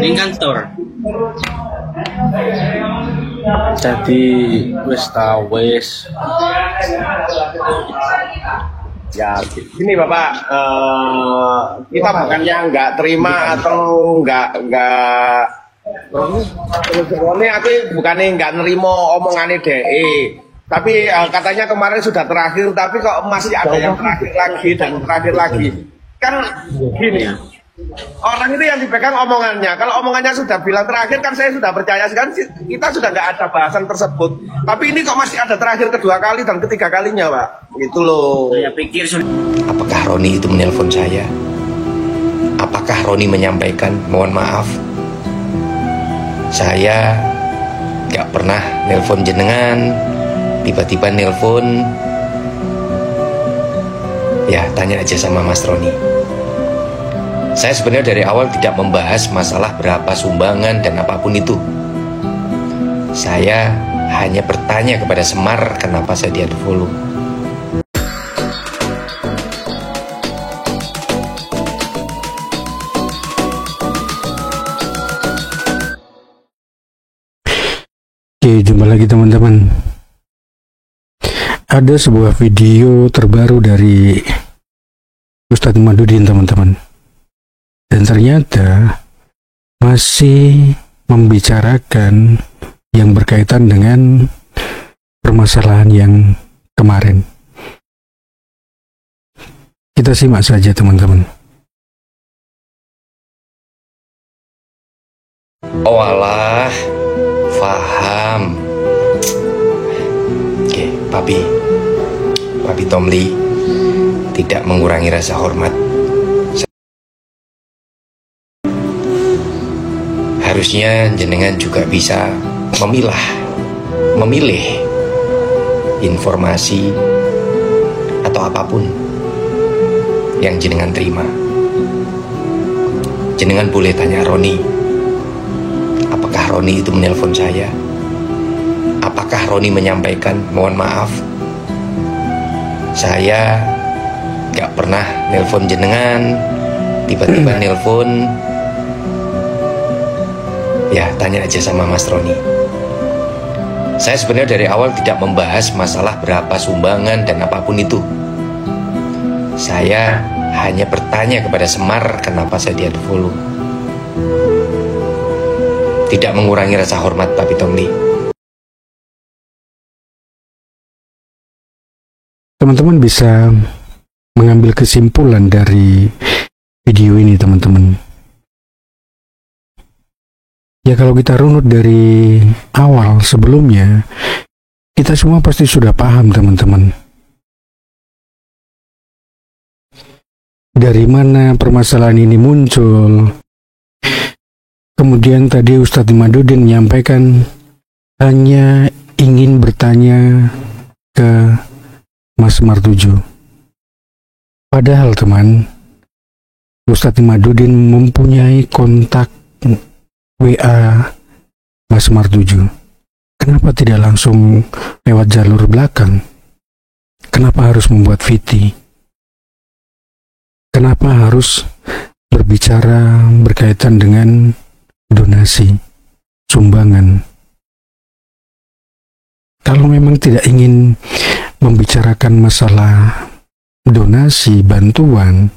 Ning kantor. Jadi wis ta wis. Ya, gini Bapak, kita bukannya nggak terima atau nggak ini aku bukannya nggak nerimo omongannya DE, tapi katanya kemarin sudah terakhir, tapi kok masih ada yang terakhir lagi dan terakhir lagi. Kan gini, orang itu yang dipegang omongannya. Kalau omongannya sudah bilang terakhir, kan saya sudah percaya kan kita sudah nggak ada bahasan tersebut. Tapi ini kok masih ada terakhir kedua kali dan ketiga kalinya, Pak. Gitu loh. Saya pikir Apakah Roni itu menelpon saya? Apakah Roni menyampaikan mohon maaf? Saya gak pernah nelpon jenengan. Tiba-tiba nelpon. Ya, tanya aja sama Mas Roni. Saya sebenarnya dari awal tidak membahas masalah berapa sumbangan dan apapun itu. Saya hanya bertanya kepada Semar kenapa saya di-unfollow. Oke, jumpa lagi teman-teman. Ada sebuah video terbaru dari Ustadz Imaduddin, teman-teman. Dan ternyata masih membicarakan yang berkaitan dengan permasalahan yang kemarin. Kita simak saja, teman-teman. Oh alah, paham. Oke, Papi Tomli tidak mengurangi rasa hormat. Harusnya jenengan juga bisa memilih informasi atau apapun yang jenengan terima. Jenengan boleh tanya Roni, apakah Roni itu menelpon saya? Apakah Roni menyampaikan mohon maaf? Saya gak pernah nelpon jenengan. Tiba-tiba nelpon. Ya, tanya aja sama Mas Roni. Saya sebenarnya dari awal tidak membahas masalah berapa sumbangan dan apapun itu. Saya hanya bertanya kepada Semar kenapa saya di-unfollow. Tidak mengurangi rasa hormat Papi Tomli. Teman-teman bisa mengambil kesimpulan dari video ini, teman-teman. Ya, kalau kita runut dari awal sebelumnya, kita semua pasti sudah paham, teman-teman. Dari mana permasalahan ini muncul. Kemudian tadi Ustadz Imaduddin menyampaikan hanya ingin bertanya ke Mas Martuju. Padahal teman, Ustadz Imaduddin mempunyai kontak WA Mas Martuju. Kenapa tidak langsung lewat jalur belakang? Kenapa harus membuat VT? Kenapa harus berbicara berkaitan dengan donasi, sumbangan? Kalau memang tidak ingin membicarakan masalah donasi, bantuan,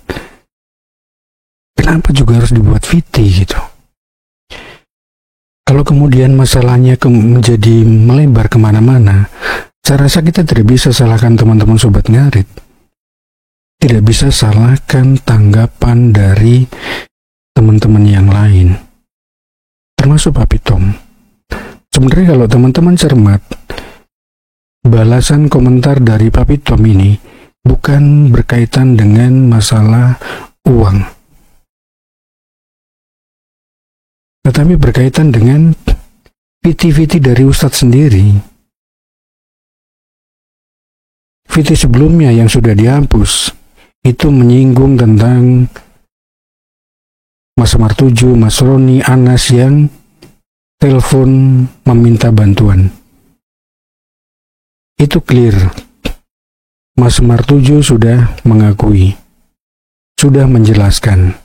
kenapa juga harus dibuat VT gitu? Kalau kemudian masalahnya menjadi melebar kemana-mana, saya rasa kita tidak bisa salahkan teman-teman Sobat Ngarit. Tidak bisa salahkan tanggapan dari teman-teman yang lain, termasuk Papi Tom. Sebenarnya kalau teman-teman cermat, balasan komentar dari Papi Tom ini bukan berkaitan dengan masalah uang, tetapi berkaitan dengan VT-VT dari Ustadz sendiri. VT sebelumnya yang sudah dihapus itu menyinggung tentang Mas Martuju, Mas Roni, Anas yang telepon meminta bantuan. Itu clear. Mas Martuju sudah mengakui, sudah menjelaskan.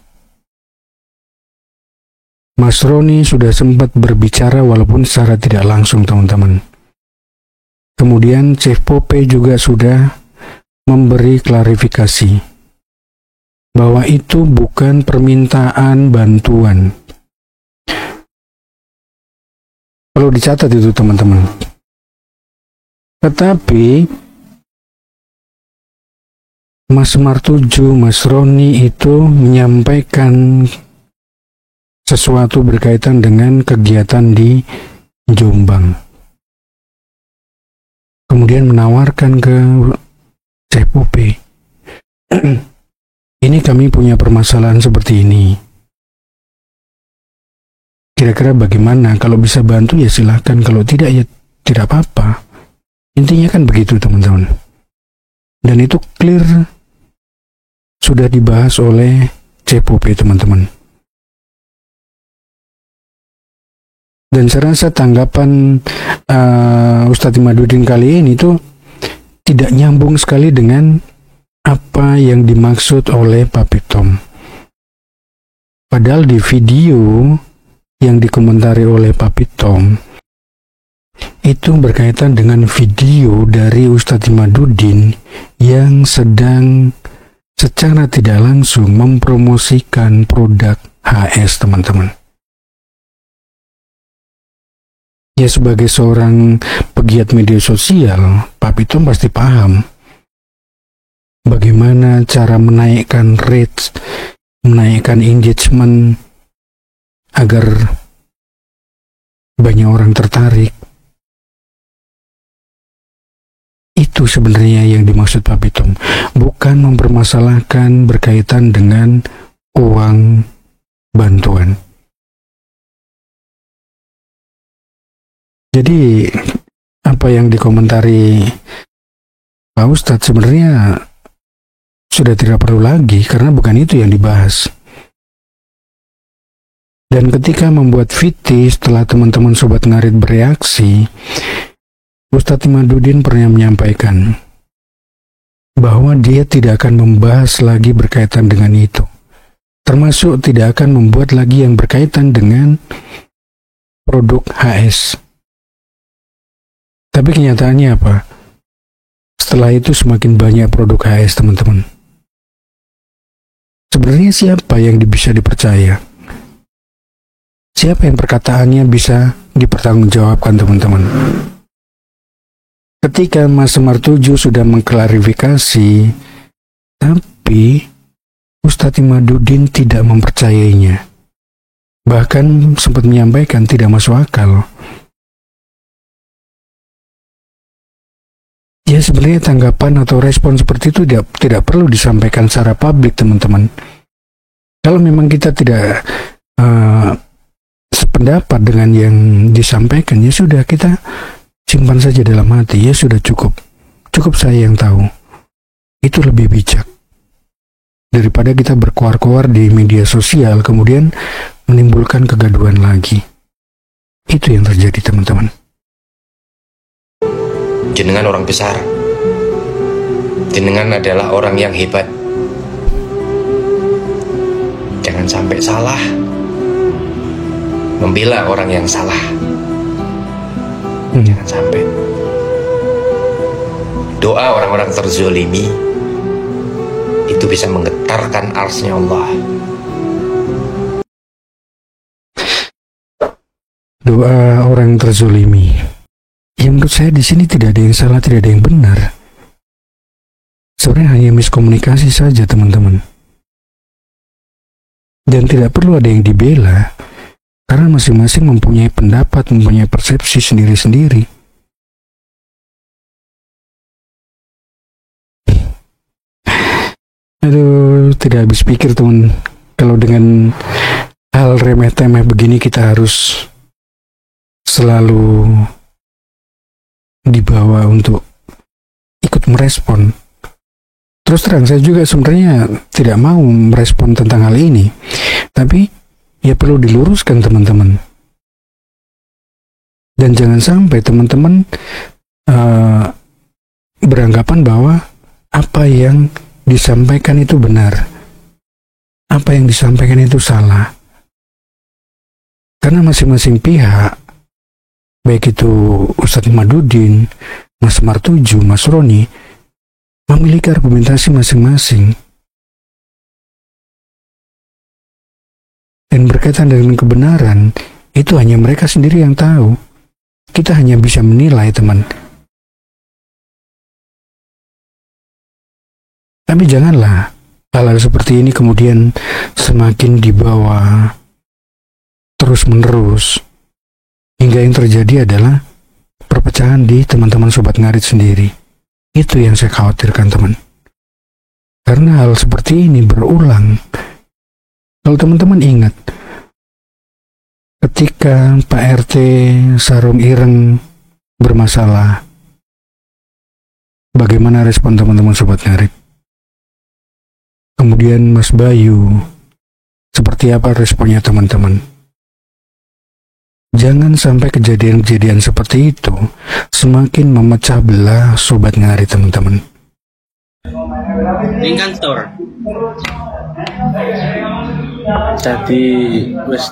Mas Roni sudah sempat berbicara walaupun secara tidak langsung, teman-teman. Kemudian Chef Pope juga sudah memberi klarifikasi bahwa itu bukan permintaan bantuan. Perlu dicatat itu, teman-teman. Tetapi Mas Martuju, Mas Roni itu menyampaikan sesuatu berkaitan dengan kegiatan di Jombang. Kemudian menawarkan ke CPOP, ini kami punya permasalahan seperti ini. Kira-kira bagaimana? Kalau bisa bantu ya silahkan, kalau tidak ya tidak apa-apa. Intinya kan begitu, teman-teman. Dan itu clear sudah dibahas oleh CPOP, teman-teman. Dan saya rasa tanggapan Ustadz Imaduddin kali ini tuh tidak nyambung sekali dengan apa yang dimaksud oleh Papi Tom. Padahal di video yang dikomentari oleh Papi Tom itu berkaitan dengan video dari Ustadz Imaduddin yang sedang secara tidak langsung mempromosikan produk HS, teman-teman. Ya, sebagai seorang pegiat media sosial, Papi Tom pasti paham bagaimana cara menaikkan reach, menaikkan engagement agar banyak orang tertarik. Itu sebenarnya yang dimaksud Papi Tom, bukan mempermasalahkan berkaitan dengan uang bantuan. Jadi apa yang dikomentari Pak Ustadz sebenarnya sudah tidak perlu lagi karena bukan itu yang dibahas. Dan ketika membuat VT setelah teman-teman Sobat Ngarit bereaksi, Ustadz Imaduddin pernah menyampaikan bahwa dia tidak akan membahas lagi berkaitan dengan itu. Termasuk tidak akan membuat lagi yang berkaitan dengan produk HS. Tapi kenyataannya apa? Setelah itu semakin banyak produk HS, teman-teman. Sebenarnya siapa yang bisa dipercaya? Siapa yang perkataannya bisa dipertanggungjawabkan, teman-teman? Ketika Mas Martuju sudah mengklarifikasi, tapi Ustadz Imaduddin tidak mempercayainya. Bahkan sempat menyampaikan tidak masuk akal. Ya, sebenarnya tanggapan atau respon seperti itu tidak perlu disampaikan secara publik, teman-teman. Kalau memang kita tidak sependapat dengan yang disampaikan, ya sudah, kita simpan saja dalam hati. Ya sudah, cukup saya yang tahu. Itu lebih bijak daripada kita berkoar-koar di media sosial kemudian menimbulkan kegaduhan lagi. Itu yang terjadi, teman-teman. Jenengan orang besar. Jenengan adalah orang yang hebat. Jangan sampai salah membela orang yang salah. Jangan sampai. Doa orang-orang terzolimi itu bisa menggetarkan arsy-Nya Allah. Doa orang terzolimi. Ya, menurut saya di sini tidak ada yang salah, tidak ada yang benar. Sebenarnya hanya miskomunikasi saja, teman-teman. Dan tidak perlu ada yang dibela, karena masing-masing mempunyai pendapat, mempunyai persepsi sendiri-sendiri. Aduh, tidak habis pikir, teman. Kalau dengan hal remeh-temeh begini kita harus selalu dibawa untuk ikut merespon. Terus terang, saya juga sebenarnya tidak mau merespon tentang hal ini, tapi ya perlu diluruskan, teman-teman. Dan jangan sampai teman-teman beranggapan bahwa apa yang disampaikan itu benar, apa yang disampaikan itu salah. Karena masing-masing pihak, baik itu Ustadz Imaduddin, Mas Martuju, Mas Roni, memiliki argumentasi masing-masing. Dan berkaitan dengan kebenaran, itu hanya mereka sendiri yang tahu. Kita hanya bisa menilai, teman. Tapi janganlah hal-hal seperti ini kemudian semakin dibawa terus-menerus, hingga yang terjadi adalah perpecahan di teman-teman Sobat Ngarit sendiri. Itu yang saya khawatirkan, teman. Karena hal seperti ini berulang. Kalau teman-teman ingat, ketika Pak RT Sarung Ireng bermasalah, bagaimana respon teman-teman Sobat Ngarit? Kemudian Mas Bayu, seperti apa responnya teman-teman? Jangan sampai kejadian-kejadian seperti itu semakin memecah belah Sobat Ngarit, teman-teman. Di kantor. Jadi wis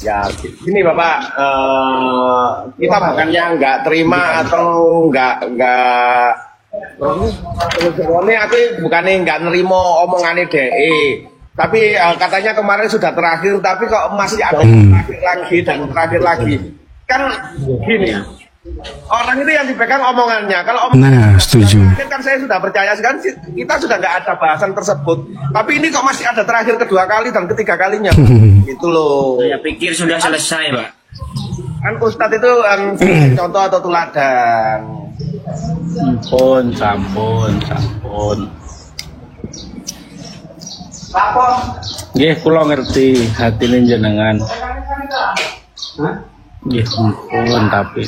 Ya, gini Bapak, kita bukannya nggak terima atau nggak ini aku bukannya nggak nerimo omongannya DE, tapi katanya kemarin sudah terakhir, tapi kok masih ada terakhir lagi. Kan gini, orang itu yang dipegang omongannya. Kalau setuju. Kan saya sudah percaya kan kita sudah nggak ada bahasan tersebut. Tapi ini kok masih ada terakhir kedua kali dan ketiga kalinya. Gitu loh. Saya pikir sudah selesai, Pak. Kan Ustadz itu contoh atau teladan. Sampun. Nggih, kula ngerti hatine jenengan. Nggih, pun tapi.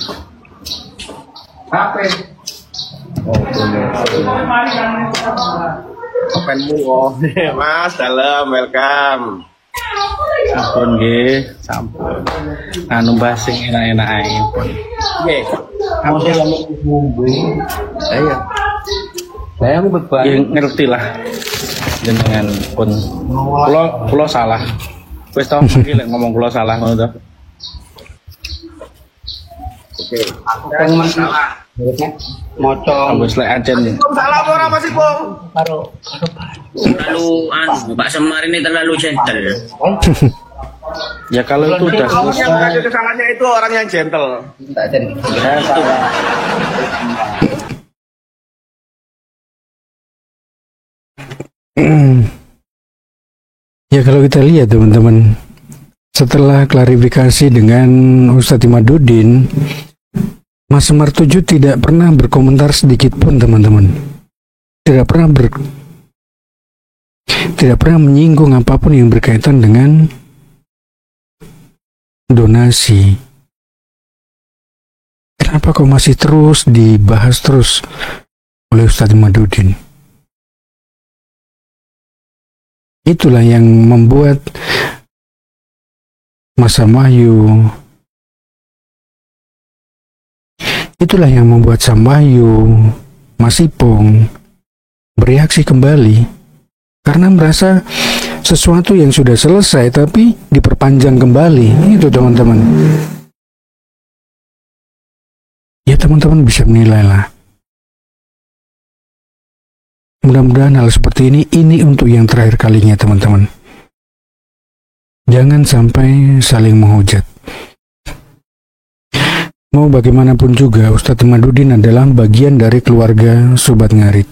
Openmu, Mas, dalam, welcome. Sampun. Anu basing enak-enak ae. Nggih. Saya ngerti lah jenengan pun. Kula salah. Wis tau iki lek ngomong kula salah ngono to. Oke. Salah. Mocong. Wis lek ancen. Salah apa ora Mas Ipung? Terlalu Pak Semar ini terlalu gentle. Ya kalau itu udah Yang mengaku kesalahannya itu orang yang gentle. Ya kalau kita lihat teman-teman, setelah klarifikasi dengan Ustadz Imaduddin, Mas Martuju tidak pernah berkomentar sedikit pun, teman-teman. Tidak pernah menyinggung apapun yang berkaitan dengan donasi. Kenapa kok masih terus dibahas terus oleh Ustadz Imaduddin? Itulah yang membuat Mas Samwahyu, Mas Ipung bereaksi kembali karena merasa sesuatu yang sudah selesai tapi diperpanjang kembali. Itu teman-teman. Ya teman-teman bisa menilai lah. Mudah-mudahan hal seperti ini untuk yang terakhir kalinya teman-teman. Jangan sampai saling menghujat. Mau bagaimanapun juga Ustadz Imaduddin adalah bagian dari keluarga Sobat Ngarit.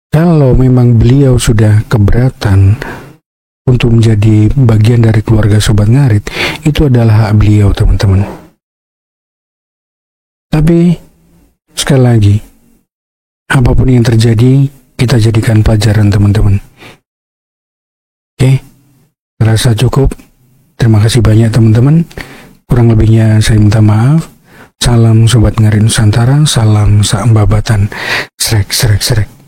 Kalau memang beliau sudah keberatan untuk menjadi bagian dari keluarga Sobat Ngarit, itu adalah hak beliau teman-teman. Tapi sekali lagi, apapun yang terjadi, kita jadikan pelajaran teman-teman. Oke, rasa cukup. Terima kasih banyak teman-teman. Kurang lebihnya saya minta maaf. Salam Sobat Ngarit Nusantara, salam Sambabatan. Srek.